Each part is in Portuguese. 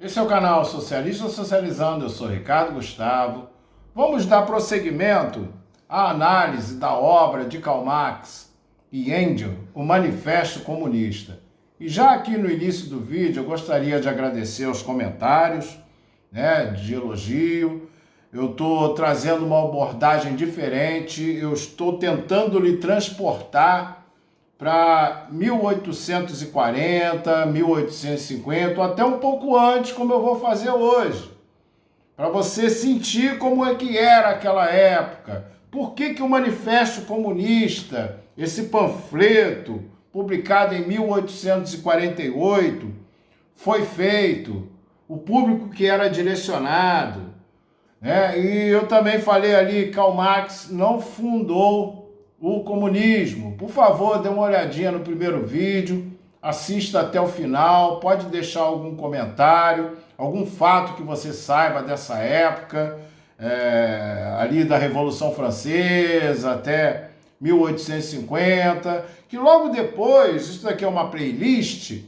Esse é o canal Socialista Socializando, eu sou Ricardo Gustavo. Vamos dar prosseguimento à análise da obra de Karl Marx e Engels, o Manifesto Comunista. E já aqui no início do vídeo eu gostaria de agradecer os comentários, de elogio. Eu estou trazendo uma abordagem diferente, eu estou tentando lhe transportar para 1840, 1850, ou até um pouco antes, como eu vou fazer hoje, para você sentir como é que era aquela época. Por que o Manifesto Comunista, esse panfleto, publicado em 1848, foi feito, o público que era direcionado. E eu também falei ali, Karl Marx não fundou o comunismo. Por favor, dê uma olhadinha no primeiro vídeo, assista até o final, pode deixar algum comentário, algum fato que você saiba dessa época, ali da Revolução Francesa até 1850, que logo depois, isso daqui é uma playlist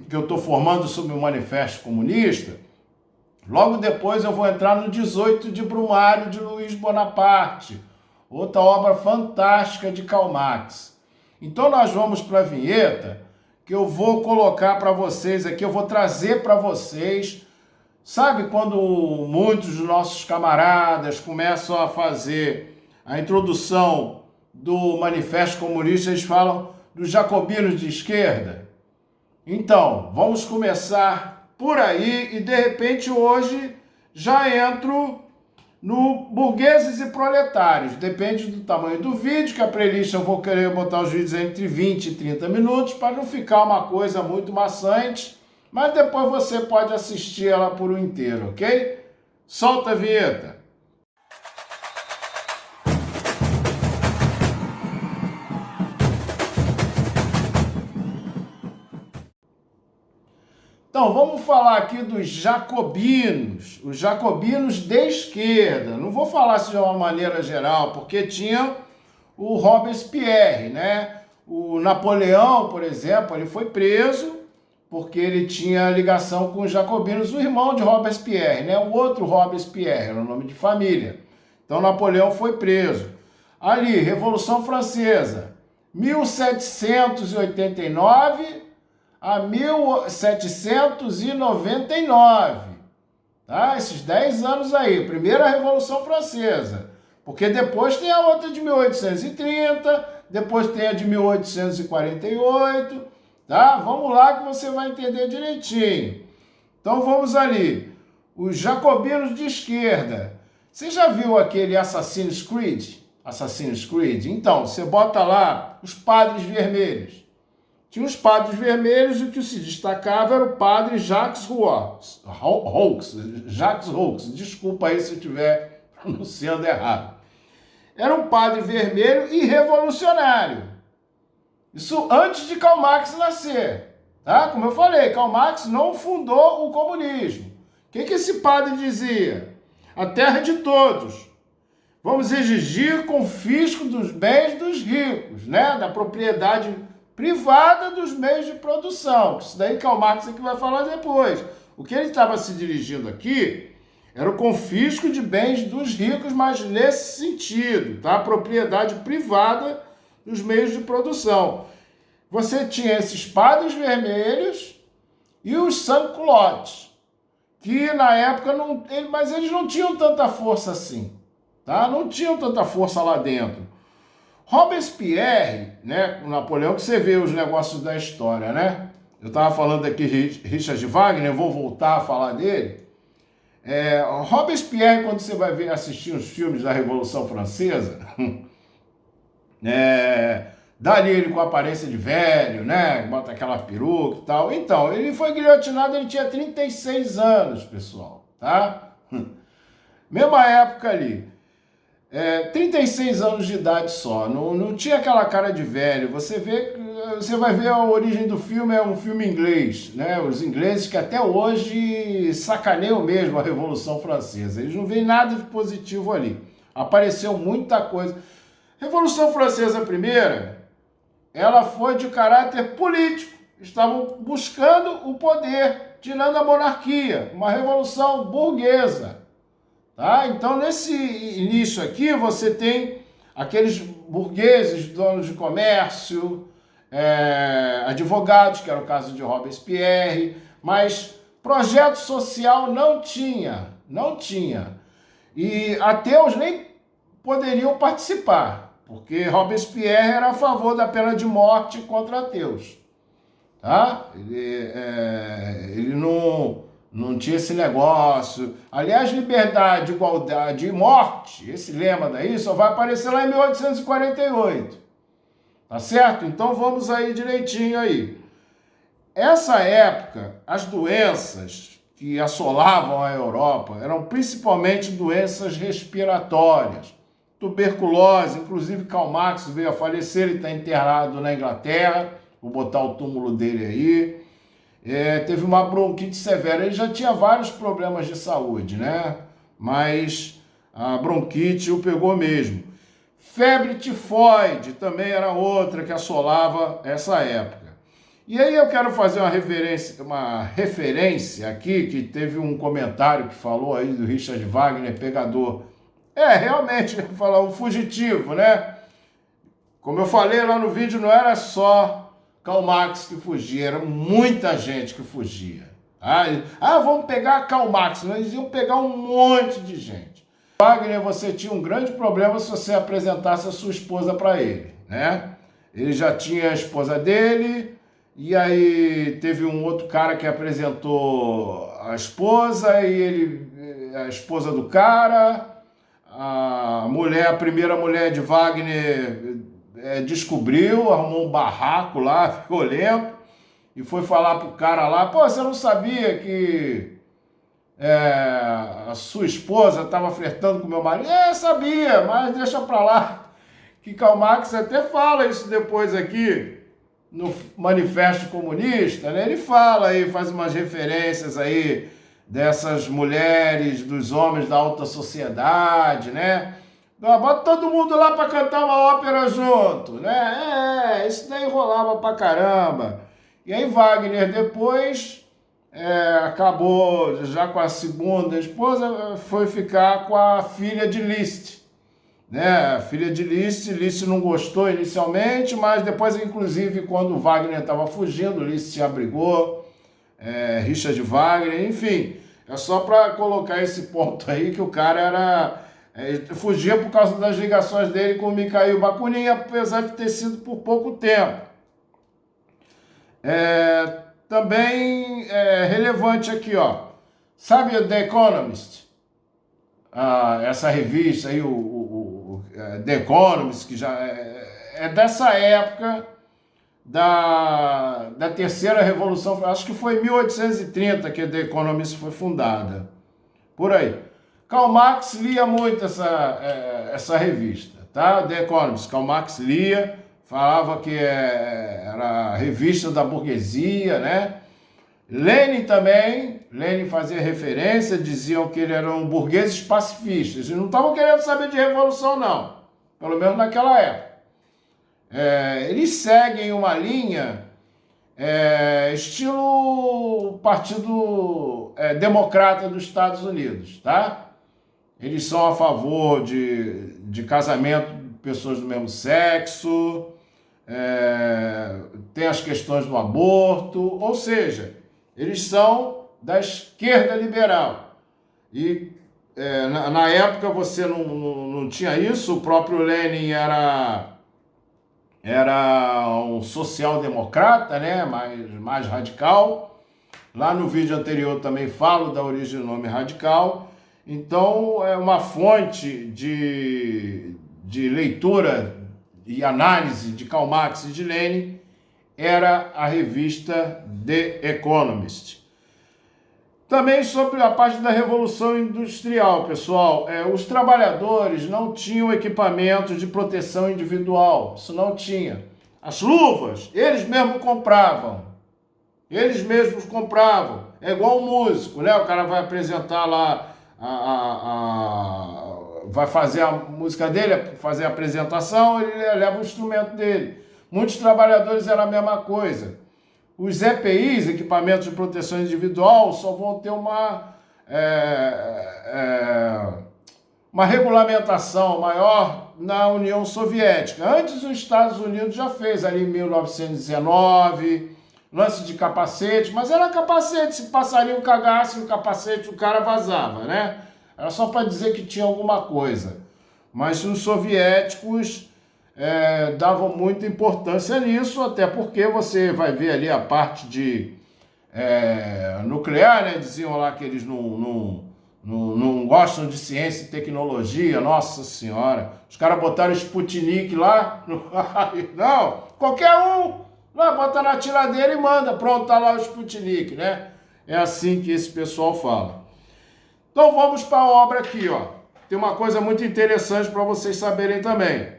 que eu estou formando sobre o Manifesto Comunista, logo depois eu vou entrar no 18 de Brumário de Luiz Bonaparte, outra obra fantástica de Karl Marx. Então nós vamos para a vinheta, que eu vou colocar para vocês aqui, eu vou trazer para vocês. Sabe quando muitos dos nossos camaradas começam a fazer a introdução do Manifesto Comunista, eles falam dos jacobinos de esquerda? Então, vamos começar por aí e de repente hoje já entro no burgueses e proletários. Depende do tamanho do vídeo, que a playlist eu vou querer botar os vídeos entre 20 e 30 minutos para não ficar uma coisa muito maçante, mas depois você pode assistir ela por um inteiro, ok? Solta a vinheta. Então, vamos falar aqui dos jacobinos, os jacobinos de esquerda. Não vou falar assim de uma maneira geral, porque tinha o Robespierre, O Napoleão, por exemplo, ele foi preso porque ele tinha ligação com os jacobinos, o irmão de Robespierre, O outro Robespierre, era o nome de família. Então, Napoleão foi preso. Ali, Revolução Francesa, 1789... a 1799, tá? Esses 10 anos aí, primeira Revolução Francesa, porque depois tem a outra de 1830, depois tem a de 1848, tá? Vamos lá que você vai entender direitinho. Então vamos ali, os jacobinos de esquerda. Você já viu aquele Assassin's Creed? Assassin's Creed? Então, você bota lá os padres vermelhos. Tinha os padres vermelhos e o que se destacava era o padre Jacques Roux. Desculpa aí se eu estiver pronunciando errado. Era um padre vermelho e revolucionário. Isso antes de Karl Marx nascer. Tá? Como eu falei, Karl Marx não fundou o comunismo. O que esse padre dizia? A terra é de todos. Vamos exigir confisco dos bens dos ricos, da propriedade privada dos meios de produção. Isso daí Karl Marx é que vai falar depois. O que ele estava se dirigindo aqui era o confisco de bens dos ricos, mas nesse sentido, tá? A propriedade privada dos meios de produção. Você tinha esses padres vermelhos e os sans-culottes, que na época mas eles não tinham tanta força assim, tá? Não tinham tanta força lá dentro. Robespierre, o Napoleão, que você vê os negócios da história, Eu estava falando aqui Richard Wagner, vou voltar a falar dele. Robespierre, quando você vai assistir os filmes da Revolução Francesa, dali ele com a aparência de velho, Bota aquela peruca e tal. Então, ele foi guilhotinado, ele tinha 36 anos, pessoal, tá? Mesma época ali. 36 anos de idade só, não tinha aquela cara de velho. Você vai ver a origem do filme, é um filme inglês, Os ingleses que até hoje sacaneiam mesmo a Revolução Francesa. Eles não veem nada de positivo ali. Apareceu muita coisa. Revolução Francesa ela foi de caráter político. Estavam buscando o poder. tirando a monarquia, uma revolução burguesa. Tá? Então, nesse início aqui, você tem aqueles burgueses, donos de comércio, advogados, que era o caso de Robespierre, mas projeto social não tinha, não tinha. E ateus nem poderiam participar, porque Robespierre era a favor da pena de morte contra ateus. Tá? Ele não tinha esse negócio. Aliás, liberdade, igualdade e morte, esse lema daí só vai aparecer lá em 1848. Tá certo? Então vamos aí direitinho aí. Essa época, as doenças que assolavam a Europa eram principalmente doenças respiratórias. Tuberculose, inclusive Karl Marx veio a falecer, ele está internado na Inglaterra, vou botar o túmulo dele aí. Teve uma bronquite severa, ele já tinha vários problemas de saúde, né? Mas a bronquite o pegou mesmo. Febre tifoide também era outra que assolava essa época. E aí eu quero fazer uma referência aqui, que teve um comentário que falou aí do Richard Wagner, pegador. Realmente, falar o fugitivo, né? Como eu falei lá no vídeo, não era só Karl Marx que fugia, era muita gente que fugia. Vamos pegar Karl Marx, eles iam pegar um monte de gente. Wagner, você tinha um grande problema se você apresentasse a sua esposa para ele, né? Ele já tinha a esposa dele, e aí teve um outro cara que apresentou a esposa, e a esposa do cara, a primeira mulher de Wagner descobriu, arrumou um barraco lá, ficou lento, e foi falar pro cara lá, você não sabia que a sua esposa estava flertando com meu marido? Sabia, mas deixa pra lá. Que Karl Marx até fala isso depois aqui, no Manifesto Comunista, né? Ele fala aí, faz umas referências aí dessas mulheres, dos homens da alta sociedade, né? Bota todo mundo lá para cantar uma ópera junto, né? Isso daí rolava pra caramba. E aí Wagner depois acabou já com a segunda esposa, foi ficar com a filha de Liszt, né? A filha de Liszt não gostou inicialmente, mas depois, inclusive, quando Wagner estava fugindo, Liszt se abrigou, Richard Wagner, enfim, é só para colocar esse ponto aí que o cara fugia por causa das ligações dele com o Mikhail Bakunin, apesar de ter sido por pouco tempo. Também relevante aqui, ó. Sabe o The Economist? Essa revista aí, o The Economist, que já é dessa época da terceira revolução, acho que foi em 1830 que a The Economist foi fundada, por aí. Karl Marx lia muito essa revista, tá? The Economist, Karl Marx lia, falava que era a revista da burguesia, né? Lenin também, Lenin fazia referência, diziam que ele era um burgueses pacifistas. Eles não estavam querendo saber de revolução, não. Pelo menos naquela época. Eles seguem uma linha estilo Partido Democrata dos Estados Unidos, tá? Eles são a favor de casamento de pessoas do mesmo sexo, tem as questões do aborto, ou seja, eles são da esquerda liberal. E na época você não tinha isso, o próprio Lenin era um social-democrata, né? mais radical. Lá no vídeo anterior também falo da origem do nome radical. Então é uma fonte de leitura e análise de Karl Marx e de Lenin, era a revista The Economist. Também sobre a parte da Revolução Industrial, pessoal, os trabalhadores não tinham equipamento de proteção individual, isso não tinha. As luvas, eles mesmos compravam. É igual um músico, né? O cara vai apresentar lá, vai fazer a música dele, fazer a apresentação, ele leva o instrumento dele. Muitos trabalhadores era a mesma coisa. os EPIs, equipamentos de proteção individual, só vão ter uma regulamentação maior na União Soviética. Antes, os Estados Unidos já fez, ali em 1919, lance de capacete, mas era capacete, se passarinho cagasse no capacete, o cara vazava, né? Era só para dizer que tinha alguma coisa. Mas os soviéticos davam muita importância nisso, até porque você vai ver ali a parte de nuclear, né? Diziam lá que eles não gostam de ciência e tecnologia, nossa senhora. Os caras botaram Sputnik lá, não, qualquer um, lá, bota na tiradeira e manda, pronto, tá lá o Sputnik, né? É assim que esse pessoal fala. Então vamos para a obra aqui, ó. Tem uma coisa muito interessante para vocês saberem também.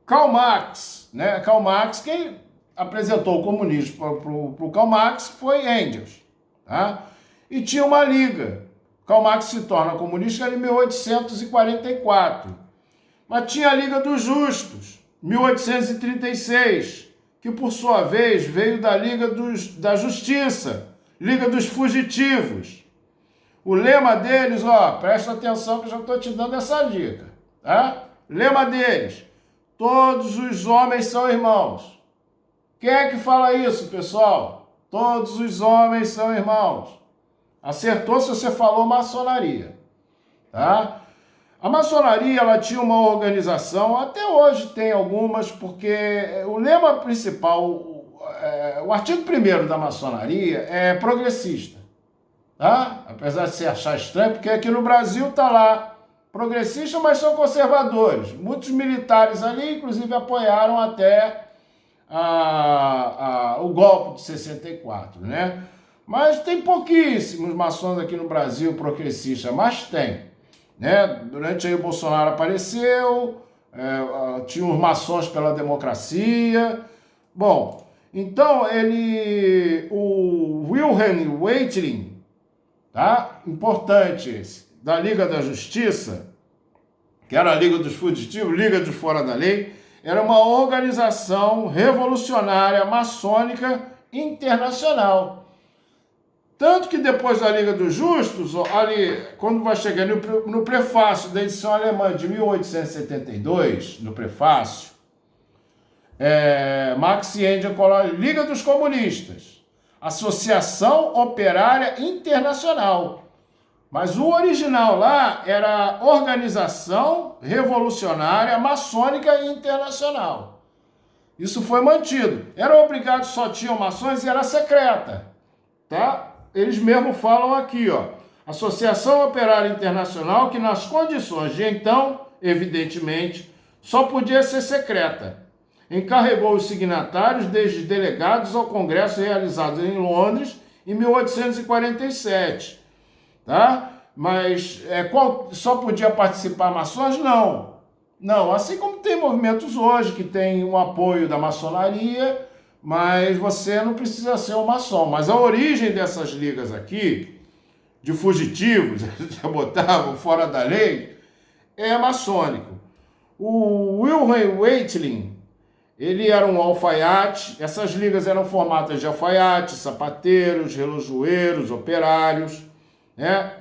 Karl Marx, né? Karl Marx, quem apresentou o comunismo para o Karl Marx foi Engels, tá? E tinha uma liga. Karl Marx se torna comunista em 1844. Mas tinha a Liga dos Justos, 1836, que por sua vez veio da Liga da Justiça, Liga dos Fugitivos. O lema deles, ó, presta atenção que eu já estou te dando essa dica, tá? Lema deles, todos os homens são irmãos. Quem é que fala isso, pessoal? Todos os homens são irmãos. Acertou se você falou maçonaria, tá? A maçonaria, ela tinha uma organização, até hoje tem algumas, porque o lema principal, o artigo 1º da maçonaria é progressista, tá? Apesar de você achar estranho, porque aqui no Brasil tá lá, progressista, mas são conservadores. Muitos militares ali, inclusive, apoiaram até o golpe de 64, né? Mas tem pouquíssimos maçons aqui no Brasil progressistas, mas tem, né? Durante aí o Bolsonaro apareceu, tinha os maçons pela democracia. Bom, então o Wilhelm Weitling, tá? Importante esse, da Liga da Justiça, que era a Liga dos Fugitivos, Liga dos Fora da Lei, era uma organização revolucionária maçônica internacional. Tanto que depois da Liga dos Justos, ali, quando vai chegar no prefácio da edição alemã de 1872, no prefácio, Marx e Engels colocam Liga dos Comunistas, Associação Operária Internacional. Mas o original lá era Organização Revolucionária Maçônica Internacional. Isso foi mantido. Era obrigado, só tinham maçons e era secreta, tá? Eles mesmos falam aqui, ó. Associação Operária Internacional, que nas condições de então, evidentemente, só podia ser secreta. Encarregou os signatários desde delegados ao congresso realizado em Londres em 1847. Tá? Mas só podia participar maçons? Não, assim como tem movimentos hoje que tem um apoio da maçonaria, mas você não precisa ser um maçom. Mas a origem dessas ligas aqui, de fugitivos, já botavam fora da lei, é maçônico. O Wilhelm Weitling, ele era um alfaiate, essas ligas eram formadas de alfaiates, sapateiros, relojoeiros, operários, né?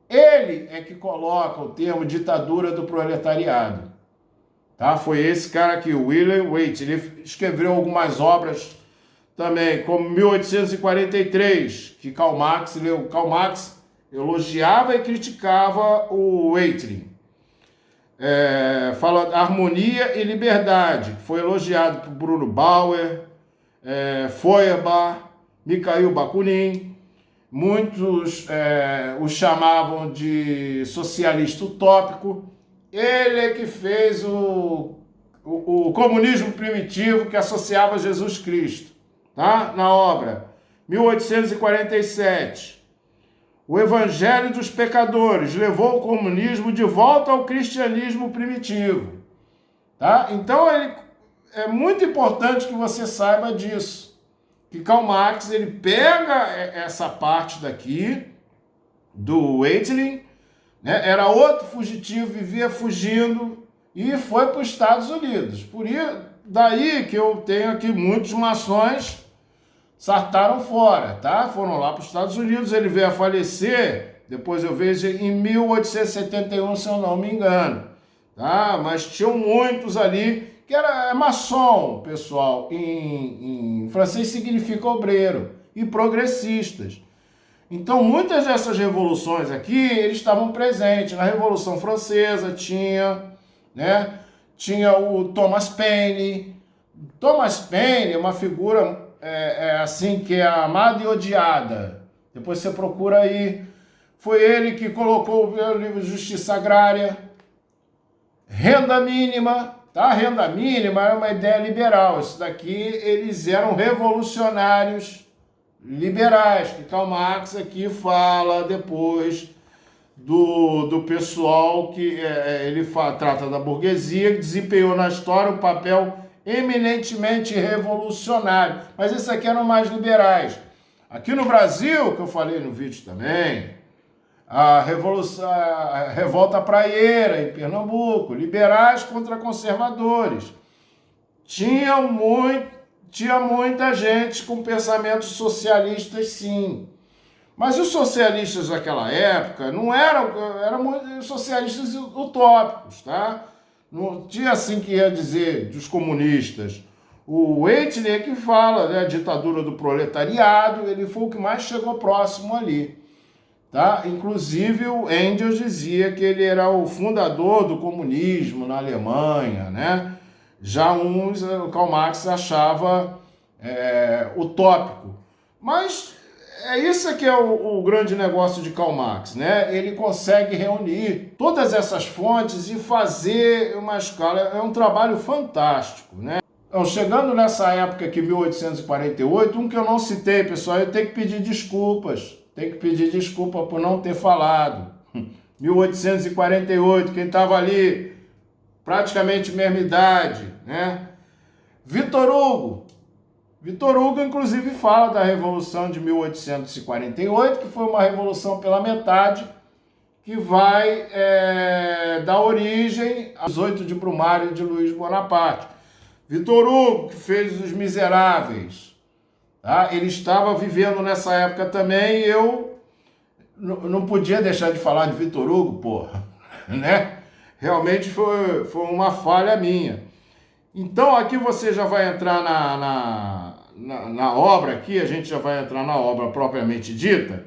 Ele é que coloca o termo ditadura do proletariado, tá? Foi esse cara aqui, o Wilhelm Weitling. Ele escreveu algumas obras também, como 1843, que Karl Marx elogiava e criticava o Weitling. Fala Harmonia e Liberdade, que foi elogiado por Bruno Bauer, Feuerbach, Mikhail Bakunin. Muitos o chamavam de socialista utópico. Ele é que fez o comunismo primitivo que associava a Jesus Cristo, tá? Na obra 1847. O Evangelho dos Pecadores levou o comunismo de volta ao cristianismo primitivo, tá? Então é muito importante que você saiba disso. Que Karl Marx, ele pega essa parte daqui do Weitling, né? Era outro fugitivo, vivia fugindo e foi para os Estados Unidos. daí que eu tenho aqui muitos maçons sartaram fora, tá? Foram lá para os Estados Unidos, ele veio a falecer, depois eu vejo em 1871, se eu não me engano, tá? Mas tinham muitos ali, que era maçom, pessoal, em francês significa obreiro, e progressistas. Então, muitas dessas revoluções aqui, eles estavam presentes. Na Revolução Francesa tinha, né? Tinha o Thomas Paine. Thomas Paine é uma figura assim que é amada e odiada. Depois você procura aí. Foi ele que colocou o livro Justiça Agrária, renda mínima, tá? Renda mínima era uma ideia liberal. Isso daqui, eles eram revolucionários liberais, que Karl Marx aqui fala depois do pessoal que trata da burguesia, que desempenhou na história um papel eminentemente revolucionário. Mas esses aqui eram mais liberais. Aqui no Brasil, que eu falei no vídeo também, a revolta praieira em Pernambuco, liberais contra conservadores. Tinha muita gente com pensamentos socialistas, sim. Mas os socialistas daquela época não eram socialistas utópicos, tá? Não tinha assim que ia dizer dos comunistas. O Eichner que fala, né, a ditadura do proletariado, ele foi o que mais chegou próximo ali. Tá? Inclusive o Engels dizia que ele era o fundador do comunismo na Alemanha, né? Já o Karl Marx achava utópico. Mas isso que é o grande negócio de Karl Marx, né? Ele consegue reunir todas essas fontes e fazer uma escala. É um trabalho fantástico, né? Então, chegando nessa época aqui, 1848, um que eu não citei, pessoal, eu tenho que pedir desculpas. Tenho que pedir desculpa por não ter falado. 1848, quem estava ali, praticamente mesma idade, né? Vitor Hugo. Vitor Hugo, inclusive, fala da Revolução de 1848, que foi uma revolução pela metade, que vai dar origem aos 8 de Brumário de Luiz Bonaparte. Vitor Hugo, que fez Os Miseráveis, tá? Ele estava vivendo nessa época também e eu não podia deixar de falar de Vitor Hugo, porra, né? Realmente foi uma falha minha. Então aqui você já vai entrar na obra aqui, a gente já vai entrar na obra propriamente dita,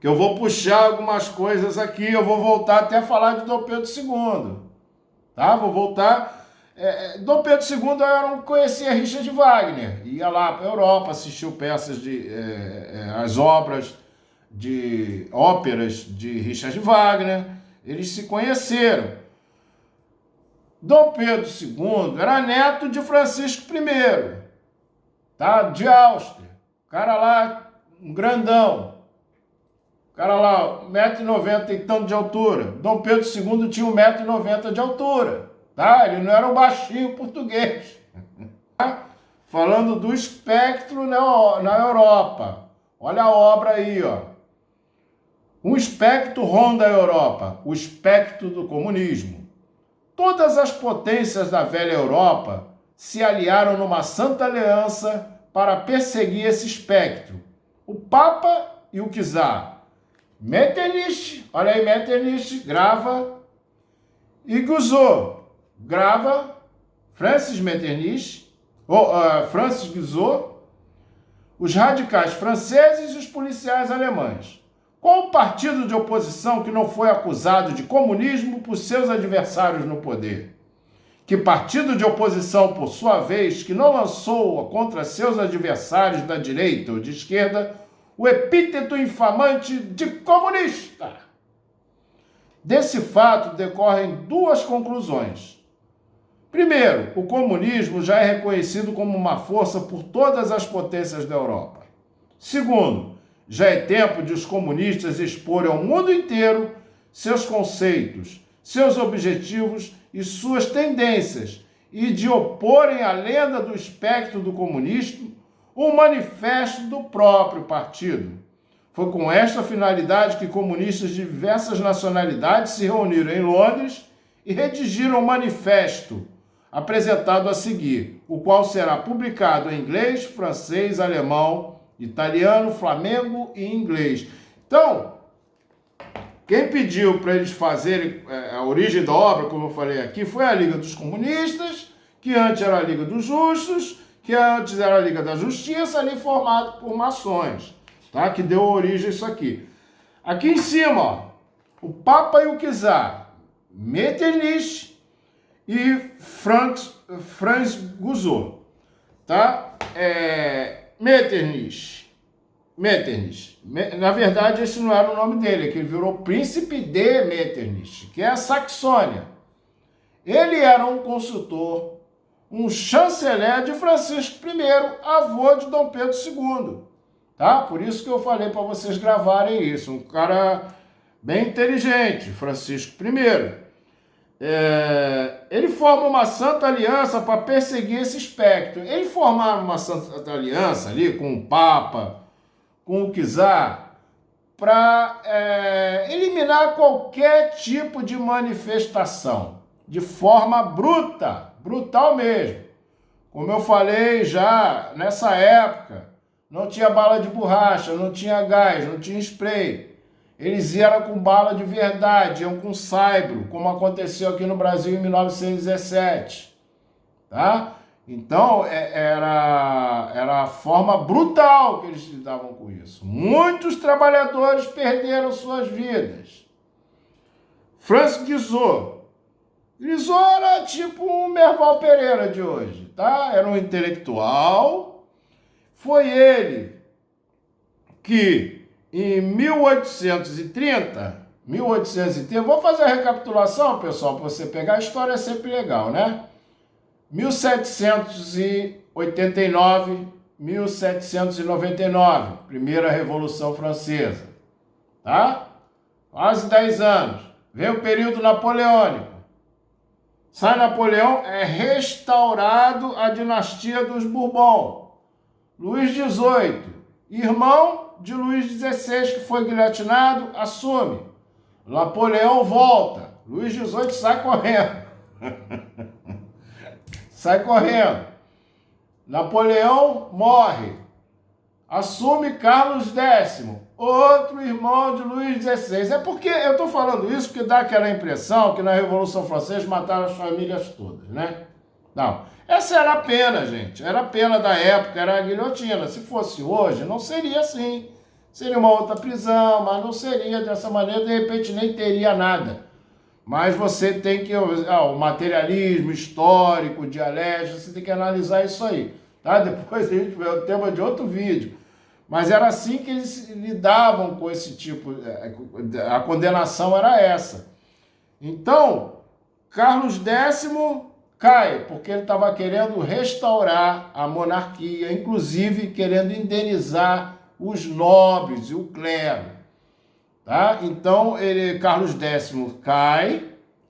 que eu vou puxar algumas coisas aqui, eu vou voltar até a falar de Dom Pedro II, tá? Vou voltar... Dom Pedro II eu não conhecia Richard Wagner, ia lá para a Europa, assistiu peças as óperas de Richard Wagner, eles se conheceram. Dom Pedro II era neto de Francisco I, tá? De Áustria, o cara lá, um grandão, o cara lá, 1,90 m e tanto de altura. Dom Pedro II tinha 1,90 m de altura. Tá? Ele não era um baixinho português. Tá? Falando do espectro na Europa. Olha a obra aí, ó. Um espectro ronda a Europa, o espectro do comunismo. Todas as potências da velha Europa se aliaram numa santa aliança para perseguir esse espectro. O Papa e o Czar. Metternich, olha aí, Metternich, grava. E Guizot. Grava Francis Metternich, Francis Guizot, os radicais franceses e os policiais alemães. Qual o partido de oposição que não foi acusado de comunismo por seus adversários no poder? Que partido de oposição, por sua vez, que não lançou contra seus adversários da direita ou de esquerda o epíteto infamante de comunista? Desse fato decorrem duas conclusões. Primeiro, o comunismo já é reconhecido como uma força por todas as potências da Europa. Segundo, já é tempo de os comunistas exporem ao mundo inteiro seus conceitos, seus objetivos e suas tendências e de oporem à lenda do espectro do comunismo um manifesto do próprio partido. Foi com esta finalidade que comunistas de diversas nacionalidades se reuniram em Londres e redigiram um manifesto, apresentado a seguir, o qual será publicado em inglês, francês, alemão, italiano, flamengo e inglês. Então, quem pediu para eles fazerem a origem da obra, como eu falei aqui, foi a Liga dos Comunistas, que antes era a Liga dos Justos, que antes era a Liga da Justiça, ali formado por maçons, tá? Que deu origem a isso aqui. Aqui em cima, ó, o Papa e o Czar, Metternich e Franz Guizot, tá? Metternich. Na verdade, esse não era o nome dele, que ele virou Príncipe de Metternich, que é a Saxônia. Ele era um consultor, um chanceler de Francisco I, avô de Dom Pedro II. Tá? Por isso que eu falei para vocês gravarem isso. Um cara bem inteligente, Francisco I. Ele forma uma santa aliança para perseguir esse espectro. Ele formar uma santa aliança ali com o Papa, com o Czar, para eliminar qualquer tipo de manifestação, de forma brutal mesmo. Como eu falei já, nessa época, não tinha bala de borracha, não tinha gás, não tinha spray. Eles iam com bala de verdade, iam com saibro, como aconteceu aqui no Brasil em 1917. Tá? Então, era a forma brutal que eles lidavam com isso. Muitos trabalhadores perderam suas vidas. Franz Guizot. Guizot era tipo um Merval Pereira de hoje, tá? Era um intelectual. Foi ele que, em 1830, vou fazer a recapitulação, pessoal, para você pegar. A história é sempre legal, né? 1789, 1799, Primeira Revolução Francesa, tá? Quase 10 anos. Vem o período napoleônico. Sai Napoleão, é restaurado a dinastia dos Bourbon. Luís XVIII, irmão de Luís XVI, que foi guilhotinado, assume. Napoleão volta. Luís XVIII sai correndo. Sai correndo. Napoleão morre. Assume Carlos X, outro irmão de Luís XVI. É porque eu estou falando isso porque dá aquela impressão que na Revolução Francesa mataram as famílias todas, né? Não. Essa era a pena, gente. Era a pena da época, era a guilhotina. Se fosse hoje, não seria assim. Seria uma outra prisão, mas não seria dessa maneira. De repente, nem teria nada. Mas você tem que... o materialismo histórico, dialético, você tem que analisar isso aí. Tá? Depois a gente vê o tema de outro vídeo. Mas era assim que eles lidavam com esse tipo... A condenação era essa. Então, Carlos X cai, porque ele estava querendo restaurar a monarquia, inclusive querendo indenizar os nobres e o clero. Tá? Então, Carlos X cai,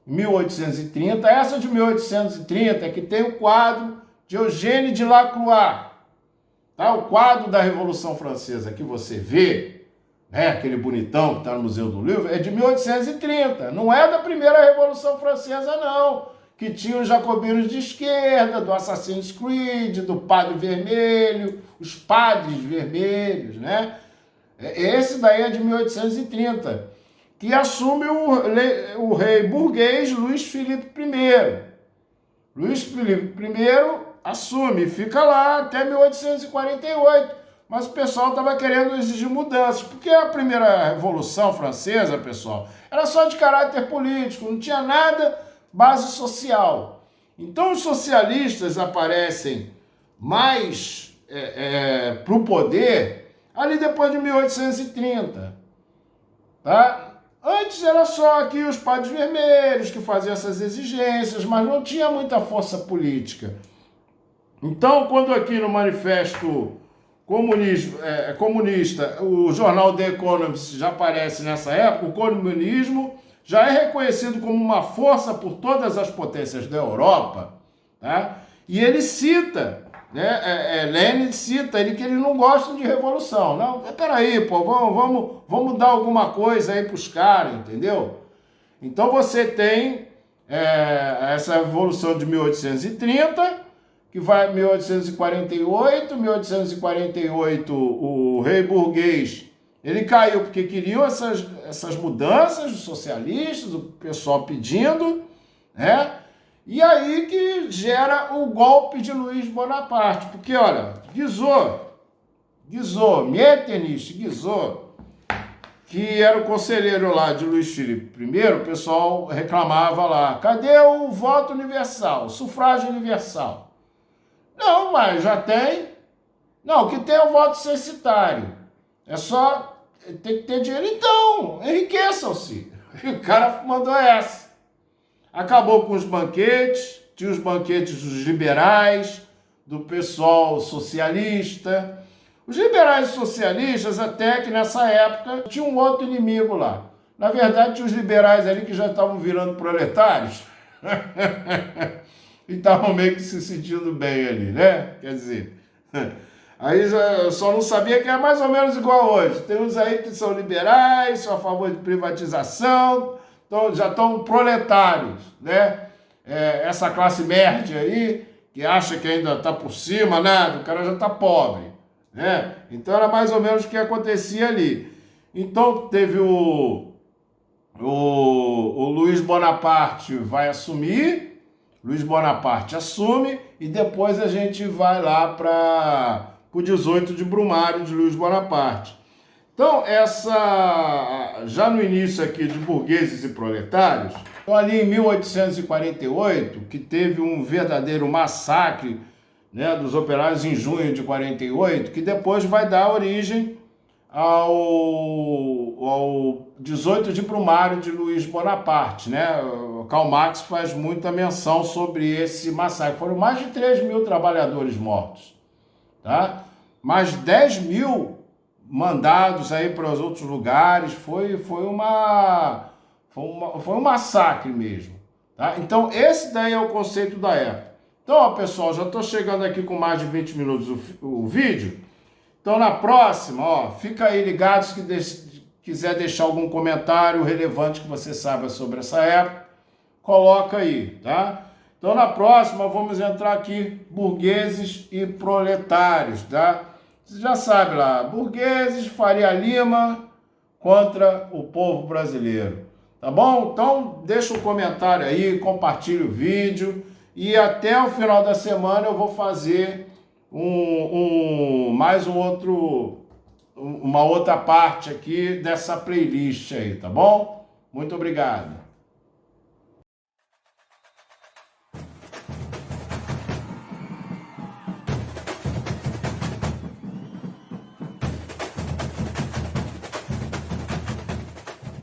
em 1830. Essa de 1830 é que tem o quadro de Eugène de Lacroix. Tá? O quadro da Revolução Francesa que você vê, né? Aquele bonitão que está no Museu do Louvre, é de 1830. Não é da primeira Revolução Francesa, não. Que tinha os jacobinos de esquerda, do Assassin's Creed, do Padre Vermelho, os Padres Vermelhos, né? Esse daí é de 1830, que assume o rei burguês Luís Filipe I. Luís Filipe I assume e fica lá até 1848, mas o pessoal estava querendo exigir mudanças, porque a primeira Revolução Francesa, pessoal, era só de caráter político, não tinha nada base social. Então os socialistas aparecem mais para o poder ali depois de 1830, tá? Antes era só aqui os Padres Vermelhos que faziam essas exigências, mas não tinha muita força política. Então, quando aqui no Manifesto Comunista, o jornal The Economist já aparece nessa época, o comunismo já é reconhecido como uma força por todas as potências da Europa, tá? E ele cita... Lenin cita ele que eles não gostam de revolução. Não, peraí, pô, vamos dar alguma coisa aí para os caras, entendeu? Então você tem essa Revolução de 1830, que vai 1848, 1848 o rei burguês, ele caiu porque queriam essas mudanças dos socialistas, o pessoal pedindo, né? E aí que gera o golpe de Luiz Bonaparte, porque olha, Guizot, Metternich, Guizot, que era o conselheiro lá de Luiz Filipe I, o pessoal reclamava lá, cadê o voto universal, o sufrágio universal? Não, mas já tem. Não, o que tem é o voto censitário. É só, tem que ter dinheiro. Então, enriqueçam-se. O cara mandou essa. Acabou com os banquetes, tinha os banquetes dos liberais, do pessoal socialista. Os liberais socialistas, até que nessa época, tinha um outro inimigo lá. Na verdade, tinha os liberais ali que já estavam virando proletários. E estavam meio que se sentindo bem ali, né? Quer dizer, aí já, só não sabia que é mais ou menos igual hoje. Tem uns aí que são liberais, são a favor de privatização, então já estão proletários, né? Essa classe média aí, que acha que ainda está por cima, nada, o cara já está pobre, né? Então era mais ou menos o que acontecia ali. Então teve o Luiz Bonaparte vai assumir, Luiz Bonaparte assume e depois a gente vai lá para o 18 de Brumário de Luiz Bonaparte. Então, já no início aqui de burgueses e proletários, então ali em 1848, que teve um verdadeiro massacre, né, dos operários em junho de 48, que depois vai dar origem ao 18 de Brumário de Luiz Bonaparte, né? O Karl Marx faz muita menção sobre esse massacre. Foram mais de 3 mil trabalhadores mortos, tá? Mais 10 mil mandados aí para os outros lugares. Foi um massacre mesmo, tá? Então, esse daí é o conceito da época. Então, ó, pessoal, já estou chegando aqui com mais de 20 minutos o vídeo. Então, na próxima, ó, fica aí ligado se quiser deixar algum comentário relevante que você saiba sobre essa época, coloca aí, tá? Então, na próxima, vamos entrar aqui, burgueses e proletários, tá? Você já sabe lá, burgueses, Faria Lima contra o povo brasileiro, tá bom? Então, deixa um comentário aí, compartilha o vídeo e até o final da semana eu vou fazer uma outra parte aqui dessa playlist aí, tá bom? Muito obrigado.